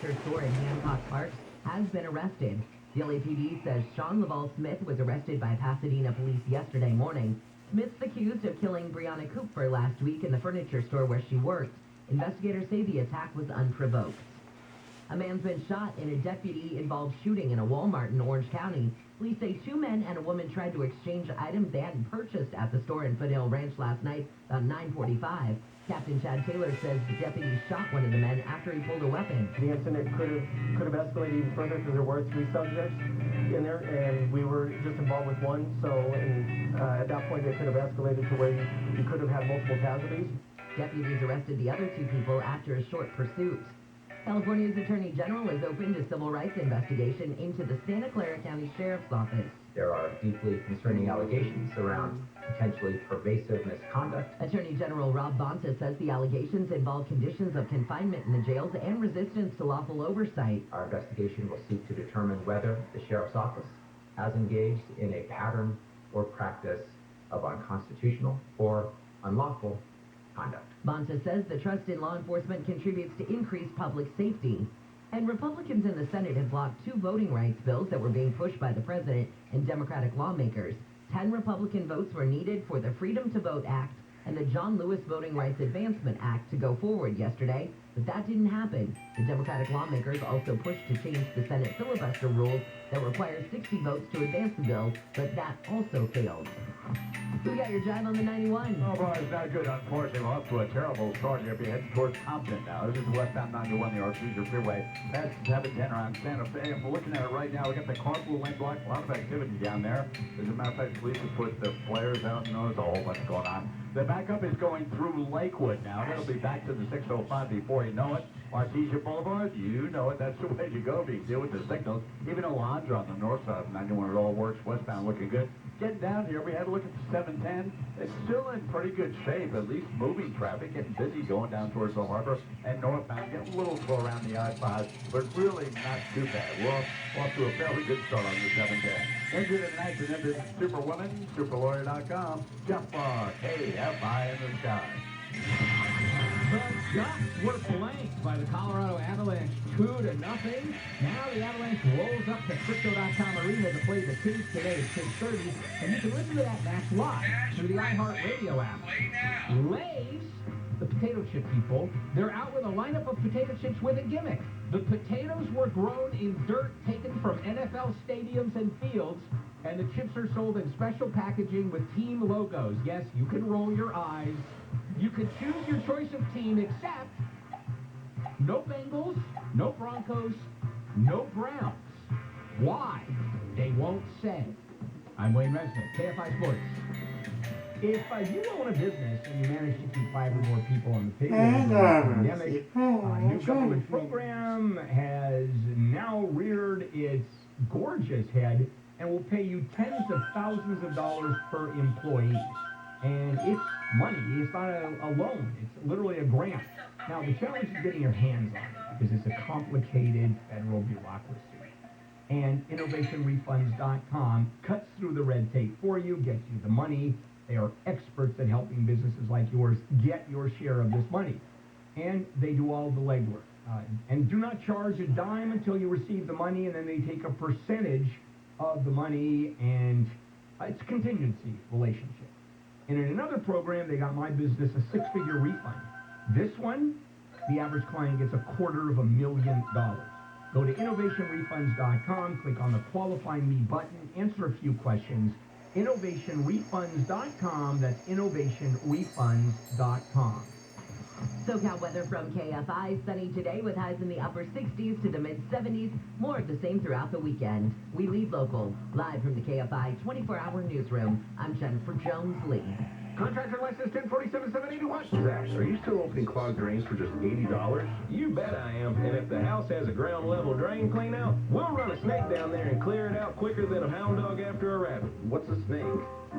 furniture store in Hancock Park has been arrested. The LAPD says Sean Laval Smith was arrested by Pasadena police yesterday morning. Smith's accused of killing Brianna Cooper last week in the furniture store where she worked. Investigators say the attack was unprovoked. A man's been shot in a deputy-involved shooting in a Walmart in Orange County. Police say two men and a woman tried to exchange items they hadn't purchased at the store in Foothill Ranch last night about 9:45. Captain Chad Taylor says the deputy shot one of the men after he pulled a weapon. The incident could have escalated even further because there were three subjects in there, and we were just involved with one. So at that point, it could have escalated to where you could have had multiple casualties. Deputies arrested the other two people after a short pursuit. California's Attorney General has opened a civil rights investigation into the Santa Clara County Sheriff's Office. There are deeply concerning allegations around potentially pervasive misconduct. Attorney General Rob Bonta says the allegations involve conditions of confinement in the jails and resistance to lawful oversight. Our investigation will seek to determine whether the Sheriff's Office has engaged in a pattern or practice of unconstitutional or unlawful conduct. Bonta says the trust in law enforcement contributes to increased public safety. And Republicans in the Senate have blocked two voting rights bills that were being pushed by the president and Democratic lawmakers. 10 Republican votes were needed for the Freedom to Vote Act and the John Lewis Voting Rights Advancement Act to go forward yesterday, but that didn't happen. The Democratic lawmakers also pushed to change the Senate filibuster rules that require 60 votes to advance the bill, but that also failed. We got your drive on the 91. Oh, boy, it's not good. Unfortunately, we're off to a terrible start here. If you're heading towards Compton now, this is westbound 91, the Artesia Freeway. That's 710 around Santa Fe. If we're looking at it right now, we got the carpool lane blocked. A lot of activity down there. As a matter of fact, police have put the flares out. You know, there's a whole bunch going on. The backup is going through Lakewood now. That'll be back to the 605 before you know it. Artesia Boulevard, you know it. That's the way you go if you deal with the signals. Even Alondra on the north side of 91, it all works. Westbound looking good. Getting down here, we had a look at the 710. It's still in pretty good shape, at least moving traffic, getting busy going down towards the harbor and northbound. Getting a little slow around the I-5, but really not too bad. We're off to a fairly good start on the 710. Into the night, and into Superwoman, superlawyer.com. Jeff Barr, KFI in the sky. The Ducks were blanked by the Colorado Avalanche 2-0. Now the Avalanche rolls up to Crypto.com Arena to play the Kings today at 6:30. And you can listen to that match live through the iHeartRadio app. Lay's, the potato chip people, they're out with a lineup of potato chips with a gimmick. The potatoes were grown in dirt taken from NFL stadiums and fields, and the chips are sold in special packaging with team logos. Yes, you can roll your eyes. You could choose your choice of team, except no Bengals, no Broncos, no Browns. Why? They won't say. I'm Wayne Resnick, KFI Sports. If you own a business and you manage to keep 5 or more people on the payroll during the pandemic, a new government program has now reared its gorgeous head and will pay you tens of thousands of dollars per employee. And it's money. It's not a loan. It's literally a grant. Now, the challenge is getting your hands on it because it's a complicated federal bureaucracy. And InnovationRefunds.com cuts through the red tape for you, gets you the money. They are experts at helping businesses like yours get your share of this money. And they do all the legwork. And do not charge a dime until you receive the money, and then they take a percentage of the money, and it's a contingency relationship. And in another program, they got My Business a 6-figure refund. This one, the average client gets $250,000. Go to InnovationRefunds.com, click on the Qualify Me button, answer a few questions. InnovationRefunds.com, that's InnovationRefunds.com. SoCal weather from KFI. Sunny today with highs in the upper 60s to the mid-70s. More of the same throughout the weekend. We lead local. Live from the KFI 24-hour newsroom, I'm Jennifer Jones-Lee. Contractor license 1047-781. Zach, are you still opening clogged drains for just $80? You bet I am. And if the house has a ground level drain clean out, we'll run a snake down there and clear it out quicker than a hound dog after a rabbit. What's a snake?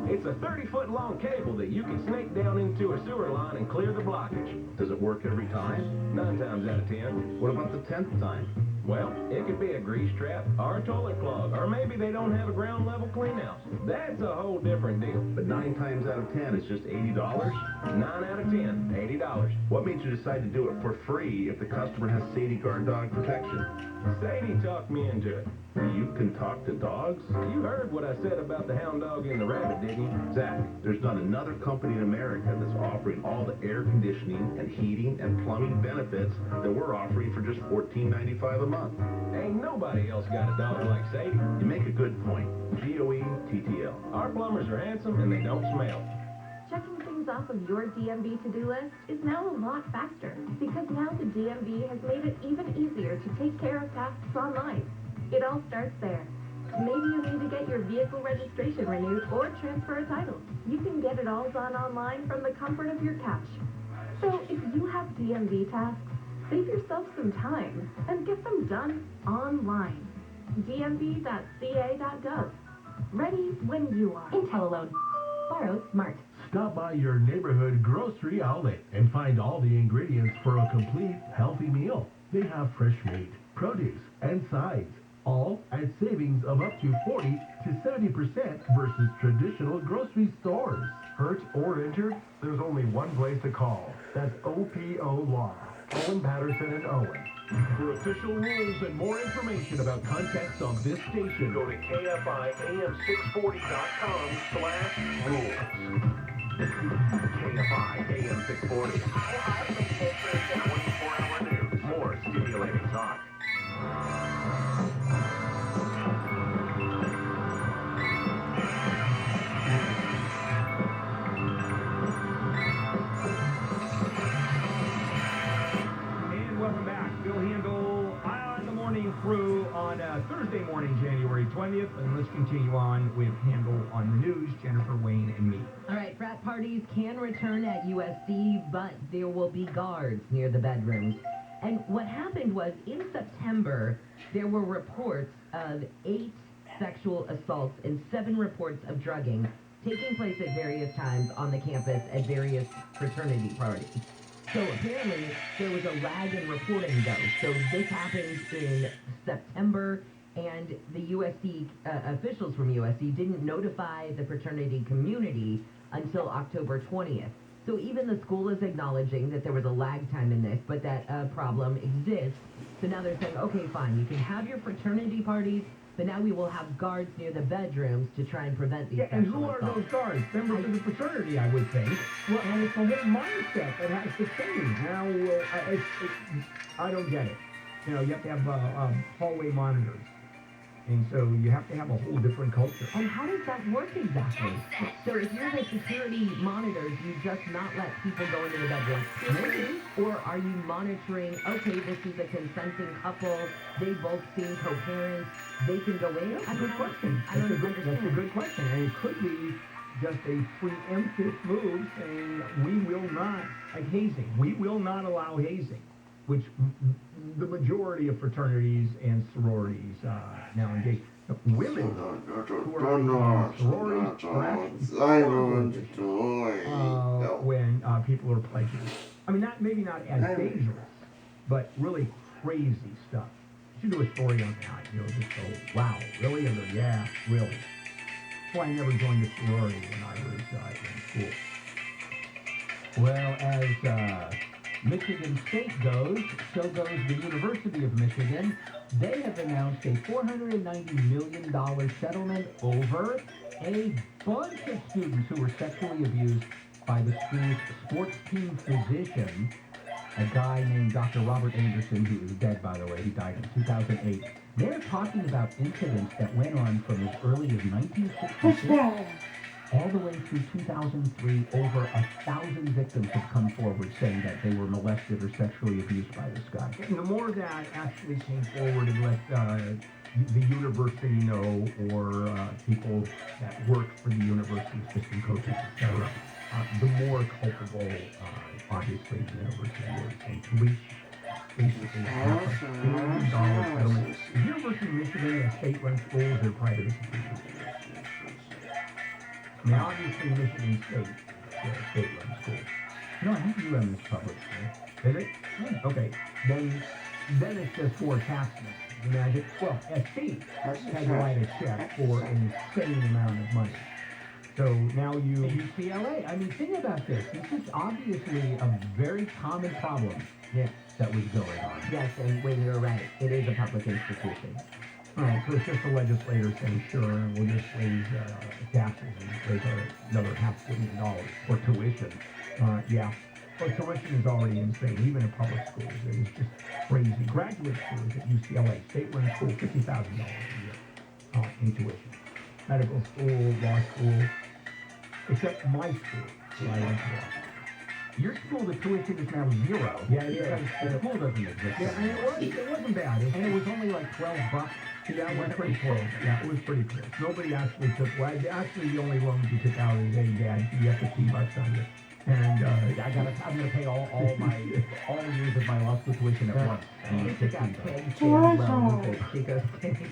It's a 30-foot long cable that you can snake down into a sewer line and clear the blockage. Does it work every time? 9 times out of 10. What about the 10th time? Well, it could be a grease trap or a toilet clog, or maybe they don't have a ground level cleanhouse. That's a whole different deal. But 9 times out of 10, it's just $80? 9 out of 10, $80. What made you decide to do it for free if the customer has Sadie Guard dog protection? Sadie talked me into it. You can talk to dogs? You heard what I said about the hound dog and the rabbit, didn't you? Zach, there's not another company in America that's offering all the air conditioning and heating and plumbing benefits that we're offering for just $14.95 a month. Ain't nobody else got a dog like Sadie. You make a good point. GOE-TTL. Our plumbers are handsome and they don't smell. Checking things off of your DMV to-do list is now a lot faster because now the DMV has made it even easier to take care of tasks online. It all starts there. Maybe you need to get your vehicle registration renewed or transfer a title. You can get it all done online from the comfort of your couch. So if you have DMV tasks, save yourself some time and get them done online. dmv.ca.gov. Ready when you are. Intel alone. Borrowed smart. Stop by your neighborhood grocery outlet and find all the ingredients for a complete, healthy meal. They have fresh meat, produce, and sides, all at savings of up to 40 to 70% versus traditional grocery stores. Hurt or injured? There's only one place to call. That's OPO Law. Owen Patterson and Owen. For official rules and more information about contents of this station, Go to KFIAM640.com/rules. KFI AM 640. 24-hour news. More stimulating talk. And welcome back. Bill Handel on the morning crew on Thursday morning, January 20th. And let's continue on with Handel on the news, Jennifer, Wayne, and me. All right, frat parties can return at USC, but there will be guards near the bedrooms. And what happened was, in September, there were reports of 8 sexual assaults and 7 reports of drugging taking place at various times on the campus at various fraternity parties. So apparently, there was a lag in reporting, though. So this happened in September, and the USC officials from USC didn't notify the fraternity community until October 20th. So even the school is acknowledging that there was a lag time in this, but that a problem exists. So now they're saying, okay, fine, you can have your fraternity parties, but now we will have guards near the bedrooms to try and prevent these Yeah, and who sexual are assaults. those guards? Members of the fraternity, I would think. Well, and it's a whole mindset that has to change. Now, I don't get it. You know, you have to have hallway monitors. And so you have to have a whole different culture. And how does that work exactly? So if you're the security monitors, you just not let people go into the bedroom, period? Or are you monitoring, okay, this is a consenting couple, they both seem coherent, they can go in? That's a good question. I don't That's a understand. good question. And it could be just a preemptive move saying we will not, like hazing, we will not allow hazing, which the majority of fraternities and sororities now engage. Women who are in sororities are actually when people are pledging. I mean, maybe not as dangerous, but really crazy stuff. You should do a story on that. You know, just go, wow, really? And go, yeah, really. That's why I never joined a sorority when I was in school. Well, as Michigan State goes, so goes the University of Michigan. They have announced a $490 million settlement over a bunch of students who were sexually abused by the school's sports team physician, a guy named Dr. Robert Anderson, who is dead, by the way. He died in 2008. They're talking about incidents that went on from as early as 1966 all the way through 2003. Over 1,000 victims have come forward saying that they were molested or sexually abused by this guy. And the more that actually came forward and let the university know, or people that work for the university, assistant coaches, etc., the more culpable, obviously, the university is. And police basically have $1 billion settlement. The University of Michigan has state-run schools, they're private institutions. I mean, obviously, Michigan State is a state-run school. No, I think UM is public school. Is it? Yeah. Okay. Then then it's just for taxes. Imagine, well, SC had to write a check for an insane amount of money. So now you... UCLA, I mean, think about this. This is obviously a very common problem that was going on. Yes, and Wayne, you're right. It is a public institution. All right, so it's just the legislators saying, sure, we'll just raise taxes and raise another $500 million for tuition. Yeah. Well, tuition is already insane, even in public schools. It is just crazy. Graduate schools at UCLA, state-run school, $50,000 a year in tuition. Medical school, law school, except my school, where I went to law school. Your school, the tuition is now zero. Yeah, it is. The school doesn't exist. Yeah, and it wasn't bad. And it was only like $12. Yeah, it was pretty close. Yeah, it was pretty close. Nobody actually took, actually the only loans you took out is Dad, you have $50 on you. And I'm gonna pay all years of my law school tuition at once. And you got paid loans at Chico State.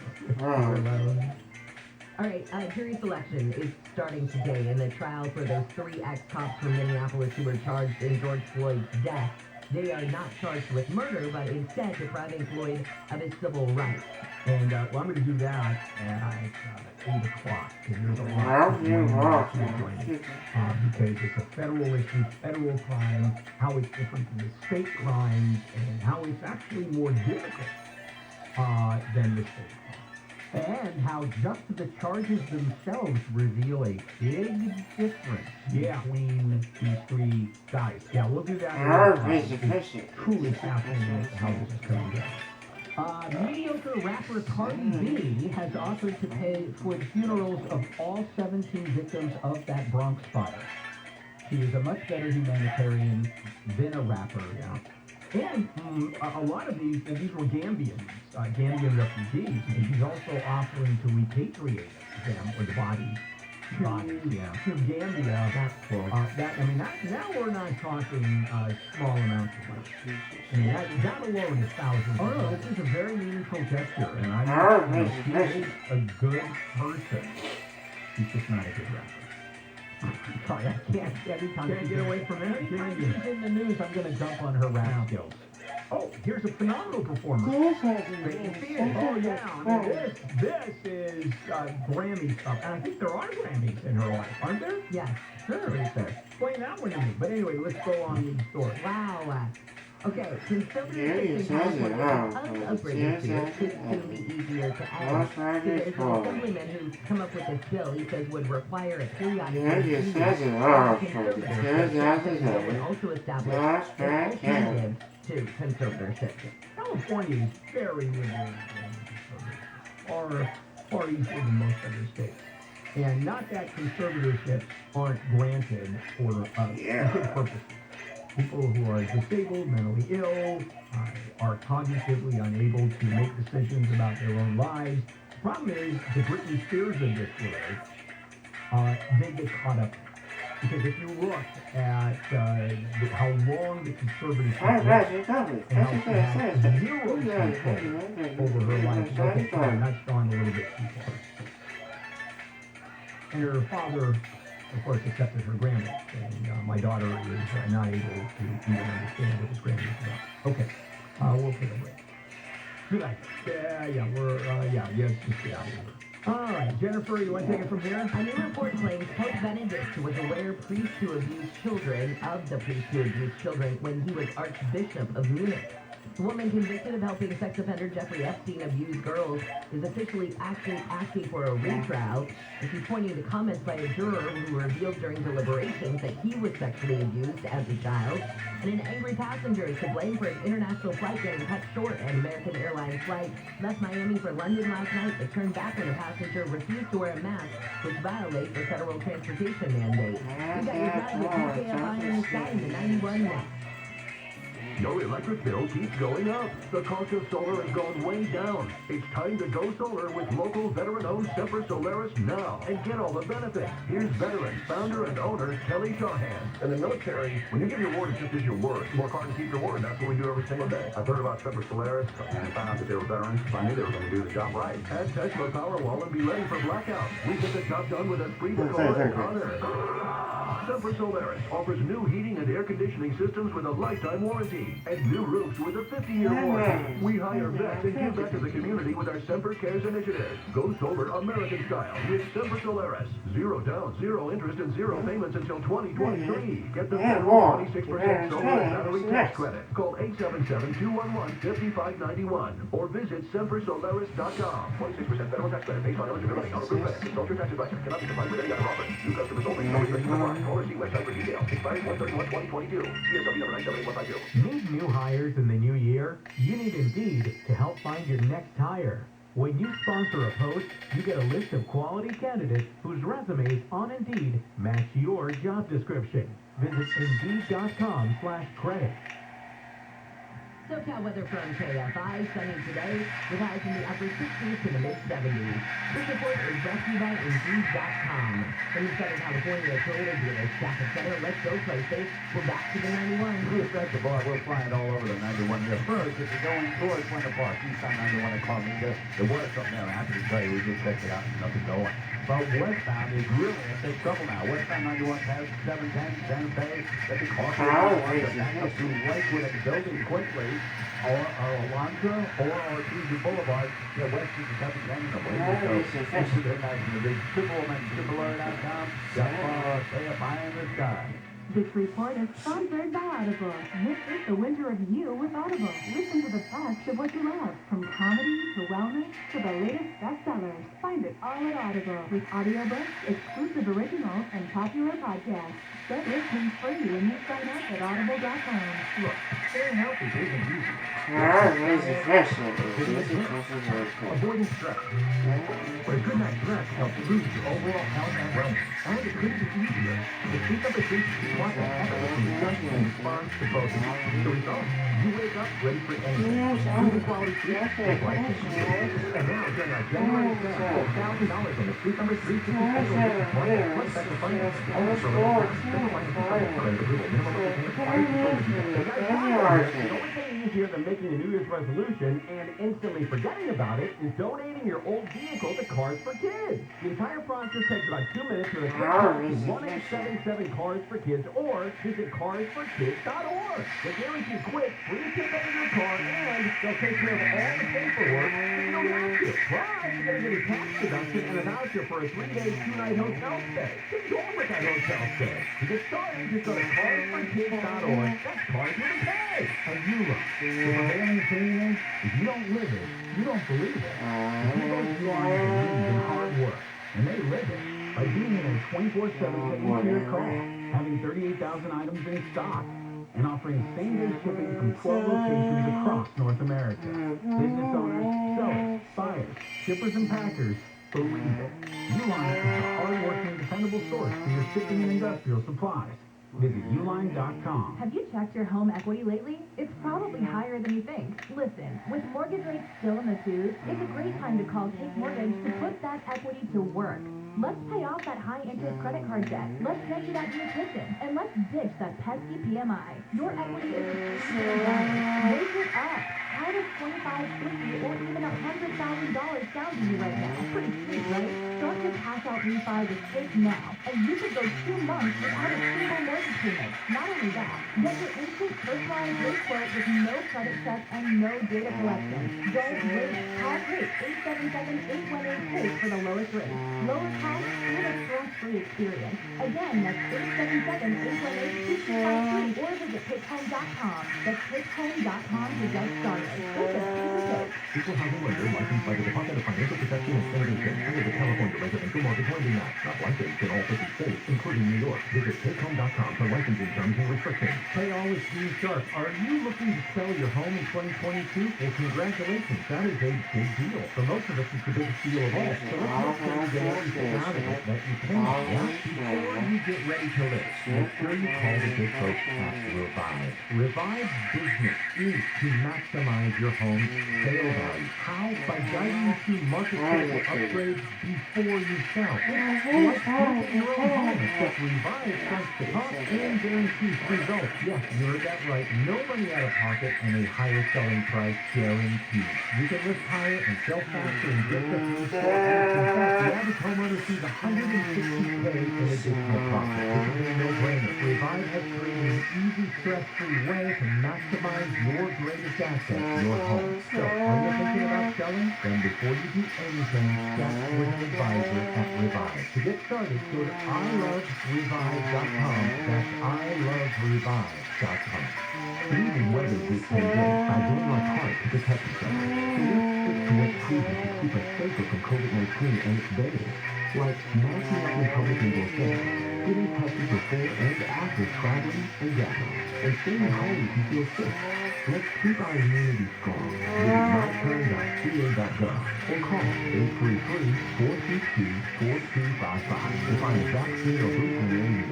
All right, jury selection is starting today in the trial for those 3 ex-cops from Minneapolis who were charged in George Floyd's death. They are not charged with murder, but instead depriving Floyd of his civil rights. And I'm going to do that at 8 o'clock. Because there's a lot because it's a federal issue, federal crime, how it's different from the state crimes, and how it's actually more difficult than the state crime. And how just the charges themselves reveal a big difference between these 3 guys. Yeah, we'll do that. Truly fascinating how this is coming down. Mediocre rapper Cardi B has offered to pay for the funerals of all 17 victims of that Bronx fire. She is a much better humanitarian than a rapper. And a lot of these were Gambian refugees, and she's also offering to repatriate them, or the bodies, to Gambia. That's cool. Now we're not talking small amounts of money. I mean, that alone is thousands. Oh no, this is a very meaningful gesture, and she is a good person. She's just not a good rapper. Sorry, I can't. Every time can't get away from it. She's in the news, I'm going to dump on her rap skills. Oh, here's a phenomenal performer. Oh yeah, I mean, this is Grammy stuff, and I think there are Grammys in her life, aren't there? Yes. Sure, is there? Explain that one to me. But anyway, let's go on with the story. Wow. Okay, conservatives in California of British beer should soon be easier to add. There's an assemblyman who's come up with this bill he says would require a periodic review. Conservatorship would also establish an alternative to conservatorship. California is very liberal, far easier than most other states. And not that conservatorships aren't granted for good purposes. People who are disabled, mentally ill, are cognitively unable to make decisions about their own lives. The problem is the Britney Spears of this world, they get caught up. Because if you look at how long the conservative and how she has zero control over her life. Okay, fine, that's gone a little bit too far. And her father, of course, accepted her Grammy, and my daughter is not able to even understand what this Grammy is about. Okay, we'll take a break. Good night. Yes, just get out of here. All right, Jennifer, you want to take it from here? A new report claims Pope Benedict was aware of the priest who abused children when he was Archbishop of Munich. The woman convicted of helping sex offender Jeffrey Epstein abuse girls is officially asking for a retrial, and she's pointing to comments by a juror who revealed during deliberations that he was sexually abused as a child, and an angry passenger is to blame for an international flight getting cut short. An American Airlines flight left Miami for London last night but turned back when a passenger refused to wear a mask, which violates the federal transportation mandate. We got your guys with Kfi in the sky to 91 next. Your electric bill keeps going up. The cost of solar has gone way down. It's time to go solar with local veteran-owned Semper Solaris now and get all the benefits. Here's veteran, founder, and owner Kelly Shawhan. In the military, when you give your word, it's just as your word. Work hard and keep your word. That's what we do every single day. I've heard about Semper Solaris and I found out that they were veterans, so I knew they were going to do the job right. Add Tesla Powerwall and be ready for blackout. We get the job done with a free score and honor. Semper Solaris offers new heating and air conditioning systems with a lifetime warranty and new roofs with a 50-year warranty. We hire vets and give back to the community with our Semper Cares initiative. Go solar American style with Semper Solaris. 0 down, 0 interest, and 0 payments until 2023. Get the federal 26% solar and battery tax credit. Call 877-211-5591 or visit sempersolaris.com. 26% federal tax credit based on eligibility. Non-approved credit. Consult your tax advisor. Cannot be combined with any other offer. New customers only. No restrictions apply. Call or see website for details. Expires 1/31/2022. CSW number 978-152. Need new hires in the new year? You need Indeed to help find your next hire. When you sponsor a post, you get a list of quality candidates whose resumes on Indeed match your job description. Visit Indeed.com/credit. SoCal weather from KFI, sunny today, with highs in the upper 60s to the mid-70s. This report is brought to you by Indeed.com. From Southern California, Toyota dealer, Stafford Center, let's go places. We're back to the 91. Blue Stretch the bar, we'll fly it all over the 91 here. First, if you're going towards Winter Park, eastbound 91 at Carmita, there was something there. I have to tell you, we just checked it out and nothing going. But westbound is really in big trouble now. Westbound 91 past 710, Santa Fe, that the car back up to Lakewood and building quickly, or Alondra, or Artesia Boulevard, west of the 710 and the way. So, thanks to the big superwoman.com, stay up high in the sky. This report is sponsored by Audible. This is the winter of you with Audible. Listen to the best of what you love, from comedy to wellness to the latest bestsellers. Find it all at Audible with audiobooks, exclusive originals, and popular podcasts. Start listening free when you sign up at audible.com. Look, staying healthy isn't easy. Avoiding stress. But a good night's rest helps boost your overall health and wellness. And it couldn't be easier. The sleep of a sleep want that efficacy just in response to both of you. The result, you wake up ready for anything. Good quality sleep is like this. And now, during our January sale, $1,000 on the Sleep Number 360 special this month, plus special finance, only for easier than making a New Year's resolution and instantly forgetting about it is donating your old vehicle to Cars for Kids. The entire process takes about 2 minutes with a quick call to 1-877 Cars for Kids or visit carsforkids.org. They guarantee quick, free pickup of your car and they'll take care of all the paperwork so you don't have to. Plus, you're going to get a tax deduction and a voucher for a 3-day, 2-night hotel stay. Get going with that hotel stay. To get started, just go to carsforkids.org. That's Cars with a K. And you look. The prevailing opinion is, if you don't live it, you don't believe it. People believe in hard work, and they live it by being in a 24/7 taking care of call, having 38,000 items in stock, and offering same-day shipping from 12 locations across North America. Business owners, sellers, buyers, shippers, and packers believe it. Uline is a hard-working, dependable source for your shipping and industrial supplies. Visit uline.com. Have you checked your home equity lately? It's probably higher than you think. Listen, with mortgage rates still in the twos, it's a great time to call Take Mortgage to put that equity to work. Let's pay off that high-interest credit card debt. Let's get you that new kitchen. And let's ditch that pesky PMI. Your equity is raise it up. How does $25, $50, or even $100,000 sound to you right now? Pretty sweet, right? Start your cash-out refi with Take now, and you could go 2 months without a single mortgage payment. Not only that, get your instant personalized rate quote with no credit check and no data collection. Don't wait. Call Take 877-818-TAKE for the lowest rate. Lower cost and a stress-free experience. Again, that's 877-818-2253 or visit TakeHome.com. That's TakeHome.com to get started. Equal housing lender licensed by the Department of Financial Protection and Innovation under the California Residential Mortgage Lending Act. Not licensed in all 50 states, including New York. Visit TakeHome.com for licensing terms and restrictions. Hey, all is Steve Sharp. Are you looking to sell your home in 2022? Well, congratulations. That is a big deal. For most of us, it's the biggest deal of all. So let's make sure you get everything out of it that you can. Before you get ready to list, make sure you call the good folks at Revive. Revive Business is to maximize your home's sale value. How? By guiding you through market-critical upgrades before you sell. Like flipping your own home, except Revive starts to talk and guarantees results Yes, you heard that right. No money out of pocket and a higher selling price guaranteed. You can list higher and sell faster in just a few short weeks. In fact, the average homeowner sees $160K in additional profit. This is a no-brainer. Revive has created an easy, stress-free way to maximize your greatest asset, your home. So, are you thinking about selling? Then before you do anything, chat with an advisor at Revive. To get started, go to iloverevive.com. That's iloverevive.com. We even weather this pandemic by doing our part to protect each other. It's what's proven to keep us safer from COVID-19 and its variants, like masking up in public indoor settings, getting tested before and after traveling and gathering, and staying home if you feel sick. Let's keep our immunity strong. Visit myturn.ca.gov or call 833-422-4255 to find a vaccine or booster near you.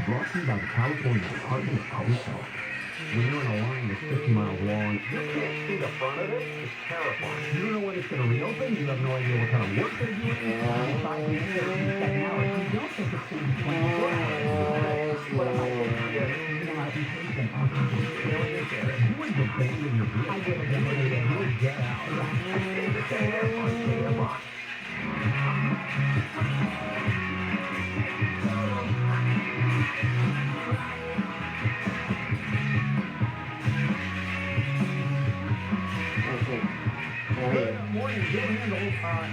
Brought to you by the California Department of Public Health. When you're in a line that's 50 miles long, You can't see the front of it. It's terrifying. You don't know when it's going to reopen. You have no idea what kind of work they're doing. Besides, they say it's in 7 hours. You don't think it's going to be 24 hours. What am I doing? You know, I'd be patient. You wouldn't have abandoned your vehicle. I would have abandoned it. You would get out. Good morning, Joe Handle.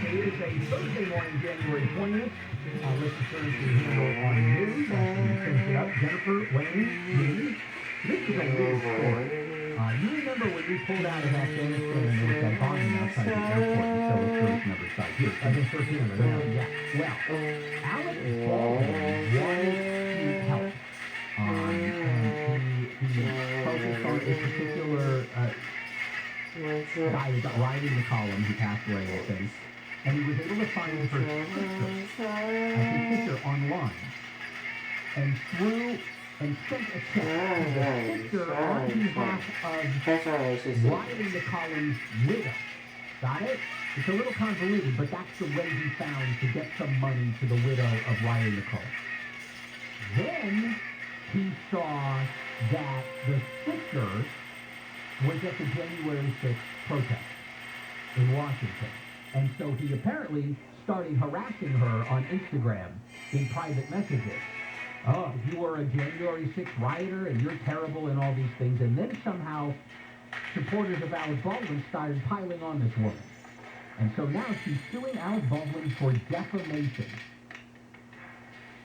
It is a Thursday morning, January 20th. Let's turn to Handle on news. We finish it up. Jennifer, Wayne, me. This is a weird story. You remember when we pulled out of Afghanistan and there was that bombing outside the airport and so was service number site here. I think 13 of them. Yeah. Well, Alex Baldwin wanted to help. And he focused on a particular guy that got riding the column who passed away, I think, and he was able to find her sister online, and sent a check to the sister on behalf of riding the column's widow. Got it? It's a little convoluted, but that's the way he found to get some money to the widow of riding the column. Then he saw that the sister was at the January 6th protest in Washington. And so he apparently started harassing her on Instagram in private messages. Oh, you were a January 6th rioter and you're terrible and all these things. And then somehow supporters of Alec Baldwin started piling on this woman. And so now she's suing Alec Baldwin for defamation.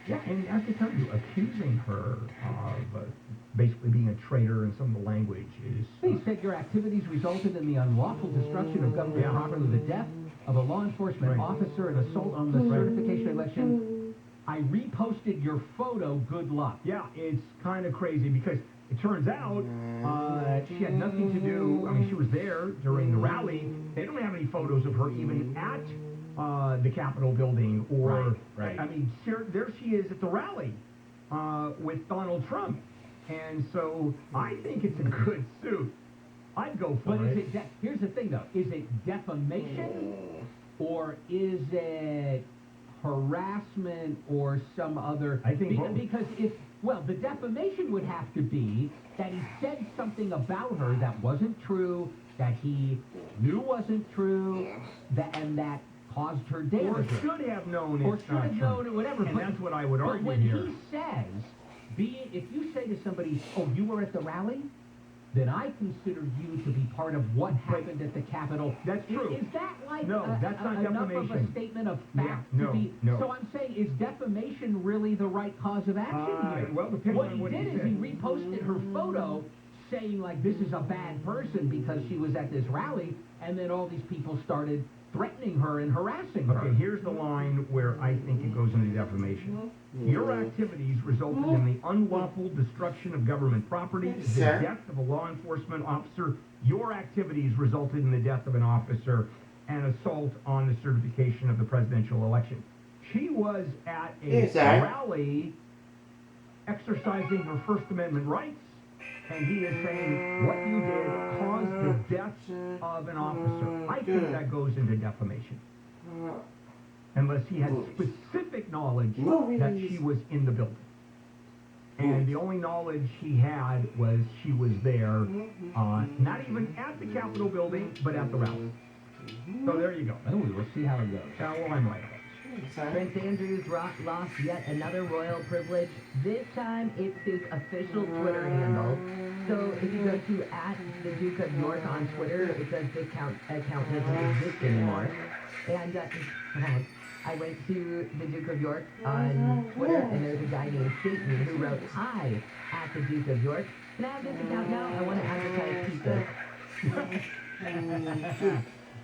Yeah, and I have to tell you, accusing her of basically being a traitor in some of the language is... He said your activities resulted in the unlawful destruction of government property, the death of a law enforcement officer, and assault on the certification election. I reposted your photo, good luck. Yeah, it's kind of crazy because it turns out she had nothing to do... I mean, she was there during the rally. They don't have any photos of her even at... the Capitol building, or right. I mean, there she is at the rally with Donald Trump, and so I think it's a good suit. I'd go for but it. Is it here's the thing, though: is it defamation, or is it harassment, or some other? I think because the defamation would have to be that he said something about her that wasn't true, that he knew wasn't true, and that caused her damage. Or should have known or it's should not have true. known or whatever. And that's what I would argue when here. he says, if you say to somebody, oh, you were at the rally, then I consider you to be part of what happened at the Capitol. That's true. Is that like that's not enough defamation. of a statement of fact No. So I'm saying, is defamation really the right cause of action here? Well, depending what on he what did he is said. he reposted her photo saying, like, this is a bad person because she was at this rally, and then all these people started threatening her and harassing her. Okay, here's the line where I think it goes into defamation. Your activities resulted in the unlawful destruction of government property, the death of a law enforcement officer. Your activities resulted in the death of an officer and assault on the certification of the presidential election. She was at a rally exercising her First Amendment rights, and he is saying what you did caused the death of an officer. I think that goes into defamation. Unless he had specific knowledge that she was in the building. And the only knowledge he had was she was there, not even at the Capitol building, but at the rally. So there you go. Oh, we'll see how it goes. Well, I'm like, Prince Andrew's lost yet another royal privilege. This time, it's his official Twitter handle. So if you go to @the_Duke_of_York on Twitter, it says this account doesn't exist anymore. And I went to the Duke of York on Twitter, and there's a guy named Satan who wrote, "Hi, @the Duke of York. Can I have this account now? I want to advertise pizza."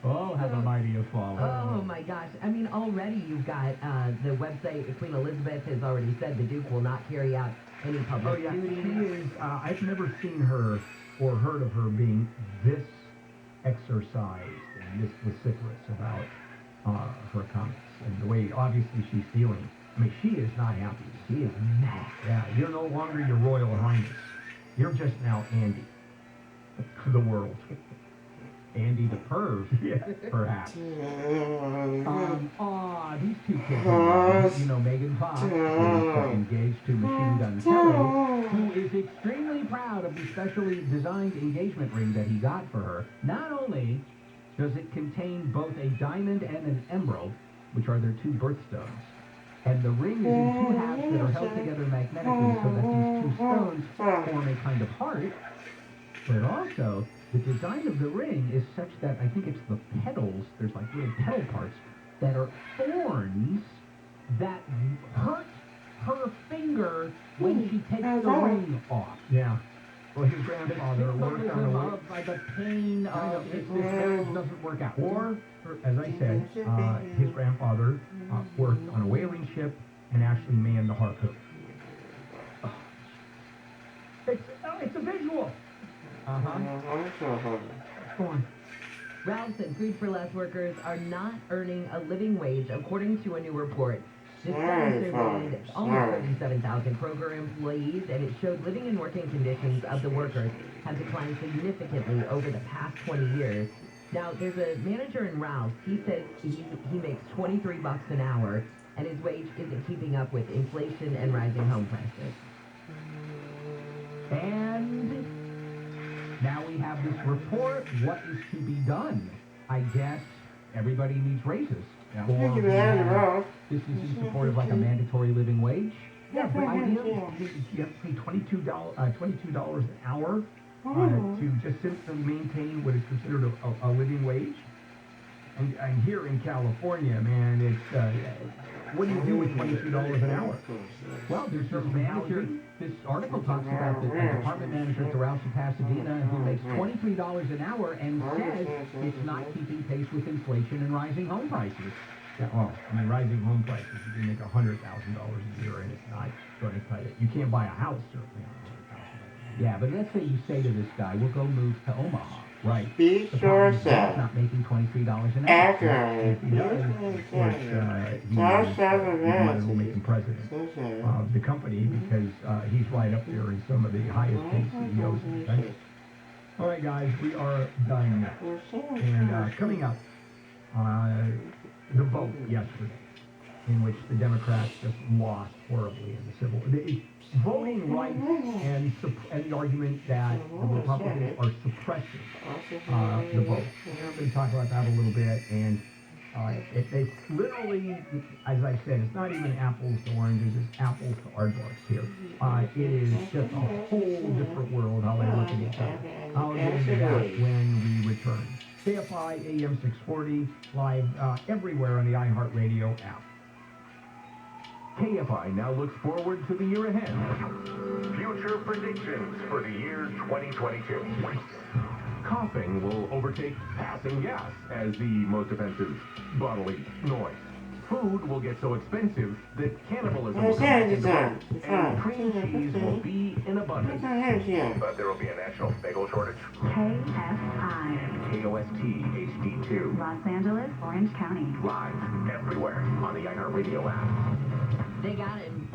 Oh, have a mighty fallen. Oh my gosh. I mean, already you've got the website. Queen Elizabeth has already said the Duke will not carry out any public duties. She is, I've never seen her or heard of her being this exercised and this vociferous about her comments and the way obviously she's feeling. I mean, she is not happy. She is mad. Yeah, you're no longer your Royal Highness. You're just now Andy to the world. Andy the Perv, perhaps. These two kids, you know, Megan Fox is engaged to Machine Gun Kelly, who is extremely proud of the specially designed engagement ring that he got for her. Not only does it contain both a diamond and an emerald, which are their two birthstones, and the ring is in two halves that are held together magnetically so that these two stones form a kind of heart, but also the design of the ring is such that I think it's the petals, there's like little petal parts that are thorns that hurt her finger when she takes the ring off. Yeah. Well, his grandfather worked on a way. By the pain of this marriage doesn't work out. Or, as I said, his grandfather worked on a whaling ship and actually manned the harpoon. It's a visual. Go on. Ralph's and Food for Less workers are not earning a living wage, according to a new report. This study surveyed almost 37,000 Kroger employees, and it showed living and working conditions of the workers have declined significantly over the past 20 years. Now, there's a manager in Ralph's. He says he makes $23 an hour, and his wage isn't keeping up with inflation and rising home prices. And now we have this report. What is to be done? I guess everybody needs raises. This is in support of like a mandatory living wage. Yeah, but you have to pay $22 an hour to just simply maintain what is considered a living wage. And here in California, man, it's what do you do with $22 an hour? Well, there's this manager. This article talks about the department manager at the Ralphs in Pasadena who makes $23 an hour and says it's not keeping pace with inflation and rising home prices. Yeah, well, I mean, rising home prices, you can make $100,000 a year, and it's not going to cut it. You can't buy a house, certainly, on $100,000. Yeah, but let's say you say to this guy, we'll go move to Omaha. Right. Be sure He's not making $23 an hour. If he does, of course, he might as well make him president of the company because he's right up there in some of the highest paid CEOs in the country. All right, guys, we are done. And coming up, the vote yesterday, in which the Democrats just lost horribly in the civil voting rights and the argument that the Republicans are suppressing the vote. We're going to talk about that a little bit, and it's literally, as I said, it's not even apples to oranges, it's apples to aardvarks here. It is just a whole different world how they look at each other. I'll get into that when we return. KFI AM 640, live everywhere on the iHeartRadio app. KFI now looks forward to the year ahead. Future predictions for the year 2022. Coughing will overtake passing gas as the most offensive bodily noise. Food will get so expensive that cannibalism will come back into vogue, and cream cheese will be in abundance. But there will be a national bagel shortage. KFI. KOST HD2. Los Angeles, Orange County. Live everywhere on the iHeartRadio app. They got him.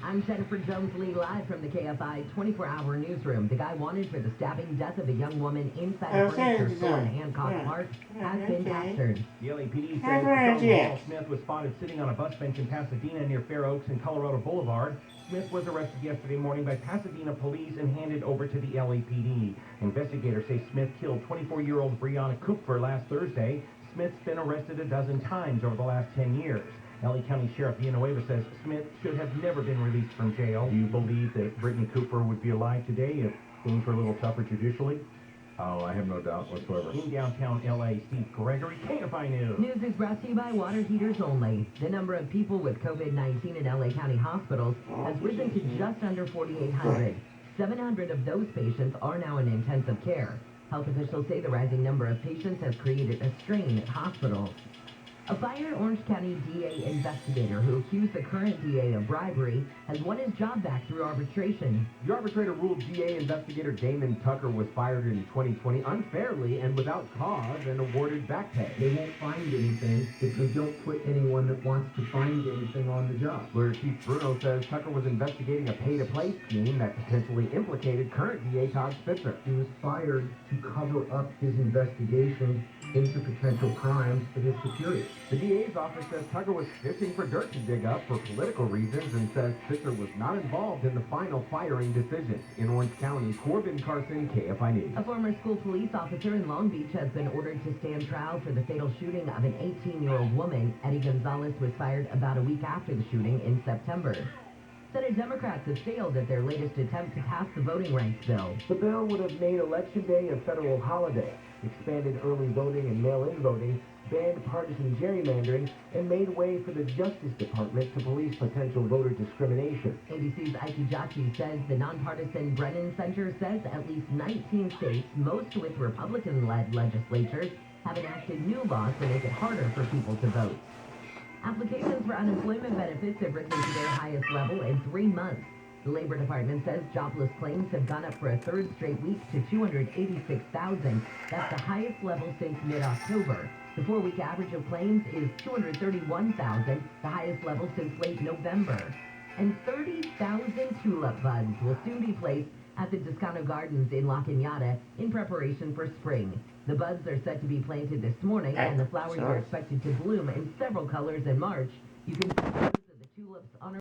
I'm Jennifer Jones-Lee, live from the KFI 24-hour newsroom. The guy wanted for the stabbing death of a young woman inside a furniture store in Hancock Park has been captured. The LAPD says Sean Smith was spotted sitting on a bus bench in Pasadena near Fair Oaks and Colorado Boulevard. Smith was arrested yesterday morning by Pasadena police and handed over to the LAPD. Investigators say Smith killed 24-year-old Brianna Kupfer last Thursday. Smith's been arrested a dozen times over the last 10 years. LA County Sheriff Villanueva says Smith should have never been released from jail. Do you believe that Brittany Cooper would be alive today if things were a little tougher judicially? Oh, I have no doubt whatsoever. In downtown LA, Steve Gregory, Kfi News. News is brought to you by water heaters only. The number of people with COVID-19 in LA County hospitals has risen to just under 4,800. 700 of those patients are now in intensive care. Health officials say the rising number of patients has created a strain at hospitals. A fired Orange County DA investigator who accused the current DA of bribery has won his job back through arbitration. The arbitrator ruled DA investigator Damon Tucker was fired in 2020 unfairly and without cause and awarded back pay. They won't find anything if they don't put anyone that wants to find anything on the job. Lawyer Chief Bruno says Tucker was investigating a pay-to-play scheme that potentially implicated current DA Todd Spitzer. He was fired to cover up his investigation into potential crimes to his superiors. The DA's office says Tucker was fishing for dirt to dig up for political reasons and says Spitzer was not involved in the final firing decision. In Orange County, Corbin Carson, KFI News. A former school police officer in Long Beach has been ordered to stand trial for the fatal shooting of an 18-year-old woman. Eddie Gonzalez was fired about a week after the shooting in September. Senate Democrats have failed at their latest attempt to pass the voting rights bill. The bill would have made Election Day a federal holiday, expanded early voting and mail-in voting, banned partisan gerrymandering, and made way for the Justice Department to police potential voter discrimination. ABC's Ike Jacci says the nonpartisan Brennan Center says at least 19 states, most with Republican-led legislatures, have enacted new laws to make it harder for people to vote. Applications for unemployment benefits have risen to their highest level in 3 months. The Labor Department says jobless claims have gone up for a third straight week to 286,000. That's the highest level since mid-October. The 4-week average of claims is 231,000, the highest level since late November. And 30,000 tulip buds will soon be placed at the Descano Gardens in La Cañada in preparation for spring. The buds are set to be planted this morning, and the flowers are expected to bloom in several colors in March. You can see photos of the tulips on our